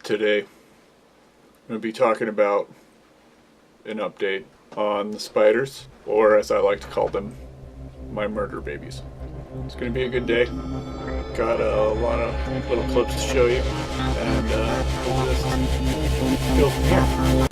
Today, I'm going to be talking about an update on the spiders, or as I like to call them, my murder babies. It's going to be a good day. Got a lot of little clips to show you, and we'll just go from here.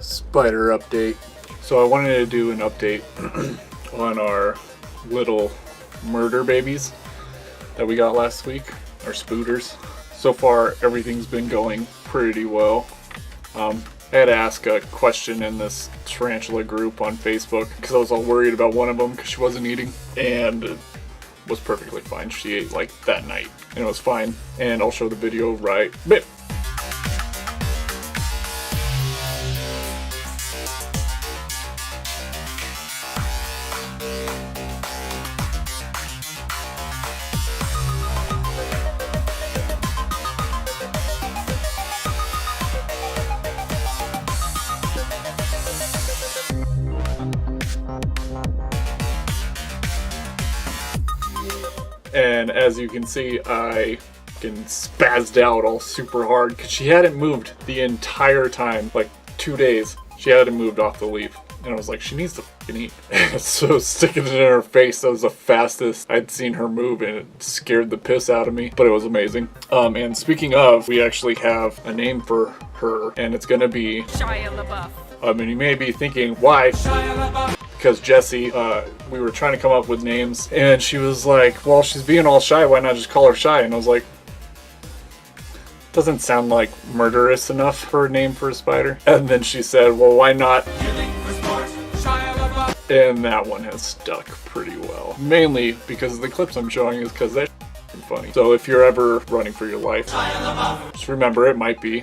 Spider update. So I wanted to do an update on our little murder babies that we got last week, our spooters. So far everything's been going pretty well. I had to ask a question in this tarantula group on Facebook because I was all worried about one of them because she wasn't eating, and it was perfectly fine. She ate like that night and it was fine, and I'll show the video right bit. And as you can see, I spazzed out all super hard because she hadn't moved the entire time, like 2 days. She hadn't moved off the leaf. And I was like, she needs to fucking eat. So sticking it in her face, that was the fastest I'd seen her move, and it scared the piss out of me, but it was amazing. And speaking of, we actually have a name for her, and it's gonna be Shia LaBeouf. And you may be thinking, why? Because Jessie, we were trying to come up with names, and she was like, well, she's being all shy, why not just call her Shy? And I was like, doesn't sound like murderous enough for a name for a spider. And then she said, well, why not? And that one has stuck pretty well. Mainly because the clips I'm showing is because that's funny. So if you're ever running for your life, just remember it might be.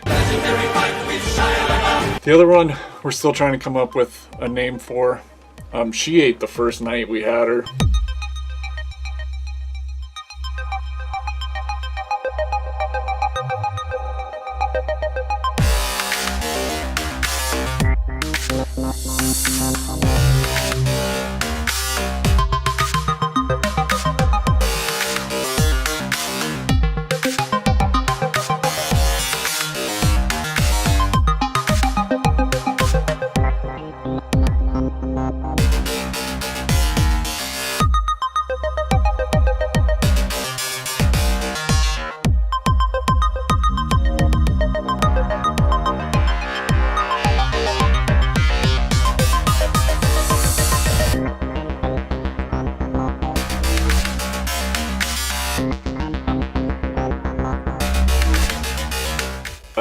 The other one, we're still trying to come up with a name for. She ate the first night we had her.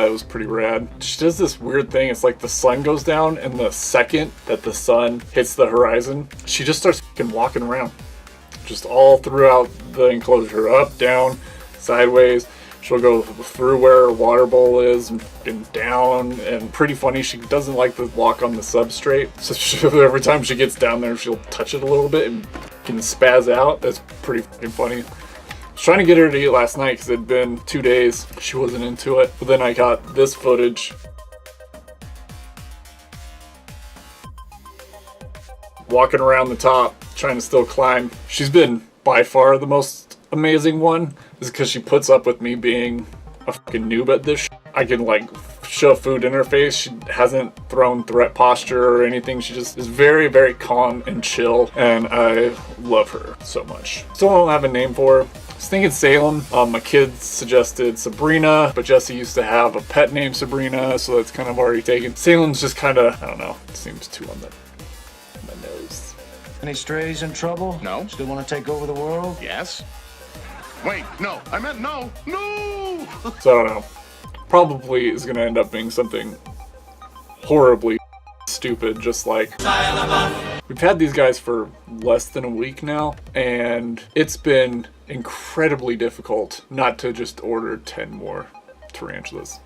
It was pretty rad. She does this weird thing. It's like the sun goes down, and the second that the sun hits the horizon, she just starts fucking walking around. Just all throughout the enclosure. Up, down, sideways. She'll go through where her water bowl is and down, and pretty funny. She doesn't like to walk on the substrate. So every time she gets down there, she'll touch it a little bit and can spaz out. That's pretty fucking funny. I was trying to get her to eat last night because it had been 2 days. She wasn't into it. But then I got this footage. Walking around the top, trying to still climb. She's been by far the most amazing one. This is because she puts up with me being a fucking noob at this shit. I can like shove food in her face. She hasn't thrown threat posture or anything. She just is very, very calm and chill. And I love her so much. Still don't have a name for her. I was thinking Salem. My kids suggested Sabrina, but Jessie used to have a pet named Sabrina, so that's kind of already taken. Salem's just kind of, I don't know, it seems too on the nose. Any strays in trouble? No. Still want to take over the world? Yes. Wait, no. I meant no. No! So I don't know. Probably is going to end up being something horribly stupid, just like... We've had these guys for less than a week now, and it's been incredibly difficult not to just order 10 more tarantulas.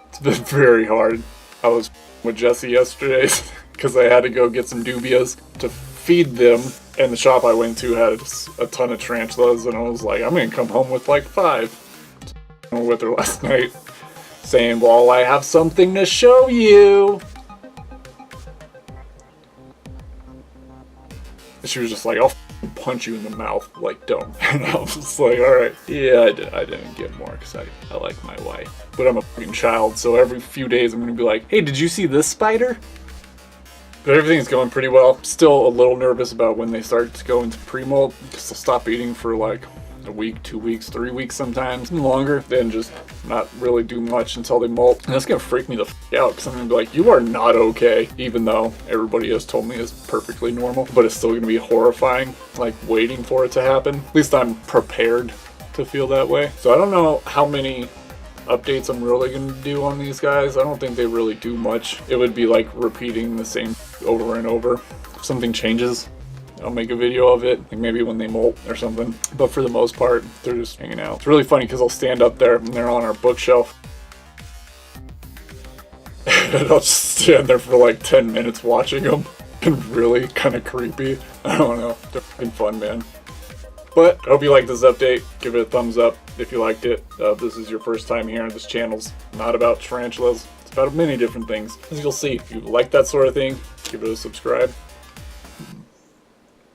It's been very hard. I was with Jesse yesterday because I had to go get some dubias to feed them, and the shop I went to had a ton of tarantulas, and I was like, I'm gonna come home with like 5. I went with her last night saying, well, I have something to show you. She was just like, I'll punch you in the mouth, like, don't. And I was just like, alright. Yeah, I didn't get more because I like my wife. But I'm a fucking child, so every few days I'm gonna be like, hey, did you see this spider? But everything's going pretty well. Still a little nervous about when they start to go into pre-molt, because they'll stop eating for like a week, 2 weeks, 3 weeks sometimes, and longer, then just not really do much until they molt. And that's gonna freak me the f out, because I'm gonna be like, you are not okay, even though everybody has told me it's perfectly normal, but it's still gonna be horrifying, like waiting for it to happen. At least I'm prepared to feel that way. So I don't know how many updates I'm really gonna do on these guys. I don't think they really do much. It would be like repeating the same over and over. If something changes, I'll make a video of it, like maybe when they molt or something. But for the most part, they're just hanging out. It's really funny because I'll stand up there and they're on our bookshelf. And I'll just stand there for like 10 minutes watching them. And really kind of creepy. I don't know. They're fucking fun, man. But I hope you liked this update. Give it a thumbs up if you liked it. If this is your first time here on this channel's not about tarantulas. It's about many different things. As you'll see, if you like that sort of thing, give it a subscribe.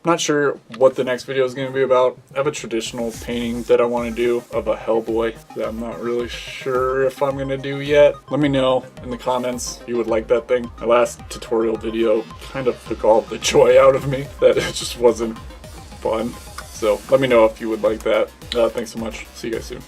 Not sure what the next video is going to be about. I have a traditional painting that I want to do of a Hellboy that I'm not really sure if I'm going to do yet. Let me know in the comments if you would like that thing. My last tutorial video kind of took all the joy out of me, that it just wasn't fun. So let me know if you would like that. Thanks so much. See you guys soon.